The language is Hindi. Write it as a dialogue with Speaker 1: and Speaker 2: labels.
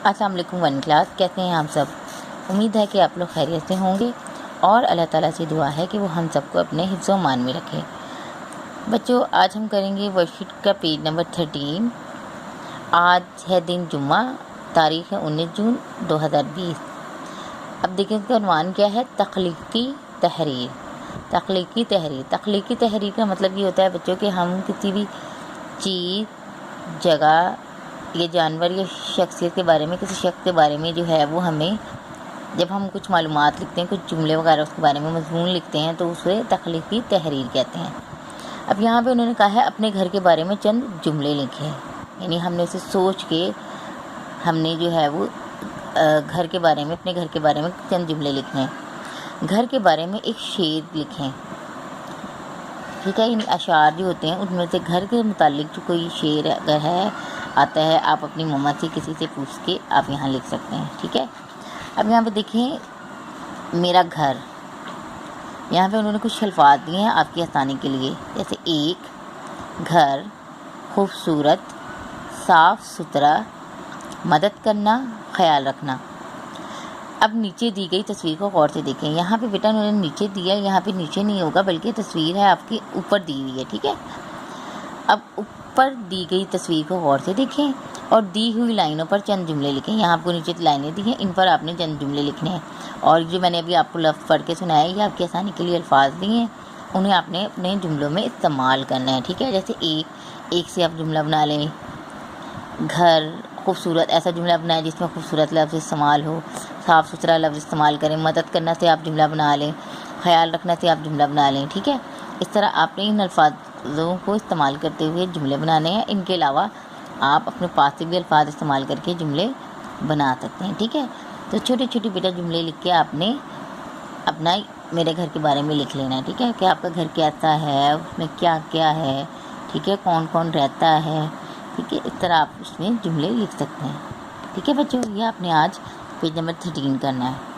Speaker 1: अस्सलाम वालेकुम वन क्लास, कैसे हैं आप सब। उम्मीद है कि आप लोग खैरियत से होंगे और अल्लाह ताला से दुआ है कि वो हम सबको अपने हिफ्ज़ व मान में रखे। बच्चों, आज हम करेंगे वर्कशीट का पेज नंबर 13। आज है दिन जुम्मा, तारीख़ है 19 जून 2020। अब देखिए इसका उन्वान क्या है, तख्लीकी तहरीर। तख्लीकी तहरीर, तख्लीकी तहरीर का मतलब ये होता है बच्चों कि हम किसी भी चीज़, जगह या जानवर या शख्सियत के बारे में, किसी शख्स के बारे में जो है वो हमें, जब हम कुछ मालूमात लिखते हैं, कुछ जुमले वगैरह उसके बारे में मज़मून लिखते हैं, तो उसे तख्लीकी तहरीर कहते हैं। अब यहाँ पे उन्होंने कहा है अपने घर के बारे में चंद जुमले लिखे, यानी हमने उसे सोच के हमने जो है वो घर के बारे में, अपने घर के बारे में चंद जुमले लिखने हैं। घर के बारे में एक शेर लिखें, ठीक है। इन अशार जो होते हैं उनमें से घर के मुतालिक जो कोई शेर अगर है आता है, आप अपनी मम्मा से किसी से पूछ के आप यहाँ लिख सकते हैं, ठीक है। अब यहाँ पे देखें, मेरा घर, यहाँ पे उन्होंने कुछ अल्फाज दिए हैं आपकी आसानी के लिए, जैसे एक घर, खूबसूरत, साफ़ सुथरा, मदद करना, ख्याल रखना। अब नीचे दी गई तस्वीर को गौर से देखें। यहाँ पे बेटा उन्होंने नीचे दिया, यहाँ पे नीचे नहीं होगा बल्कि तस्वीर है आपकी ऊपर दी हुई है, ठीक है। अब ऊपर दी गई तस्वीर को गौर से देखें और दी हुई लाइनों पर चंद जुमले लिखें। यहाँ आपको नीचे लाइनें दी हैं, इन पर आपने चंद जुमले लिखने हैं। और जो मैंने अभी आपको लफ्ज़ पढ़ के सुनाया, ये आपकी आसानी के लिए अल्फाज दिए हैं, उन्हें आपने अपने जुमलों में इस्तेमाल करना है, ठीक है। जैसे एक से आप जुमला बना लें। घर, खूबसूरत, ऐसा जुमला बनाएं जिसमें खूबसूरत लफ्ज़ इस्तेमाल हो। साफ़ सुथरा लफ्ज़ इस्तेमाल करें। मदद करना से आप जुमला बना लें। ख्याल रखना से आप जुमला बना लें, ठीक है। इस तरह आपने इन अल्फाजों को इस्तेमाल करते हुए जुमले बनाने हैं। इनके अलावा आप अपने पास से भी अल्फाज इस्तेमाल करके जुमले बना सकते हैं, ठीक है। तो छोटे छोटे बेटा जुमले लिख के आपने अपना मेरे घर के बारे में लिख लेना है, ठीक है, कि आपका घर कैसा है, उसमें क्या क्या है, ठीक है, कौन कौन रहता है, ठीक है। इस तरह आप उसमें जुमले लिख सकते हैं, ठीक है बच्चों। ये आपने आज पेज नंबर 13 करना है।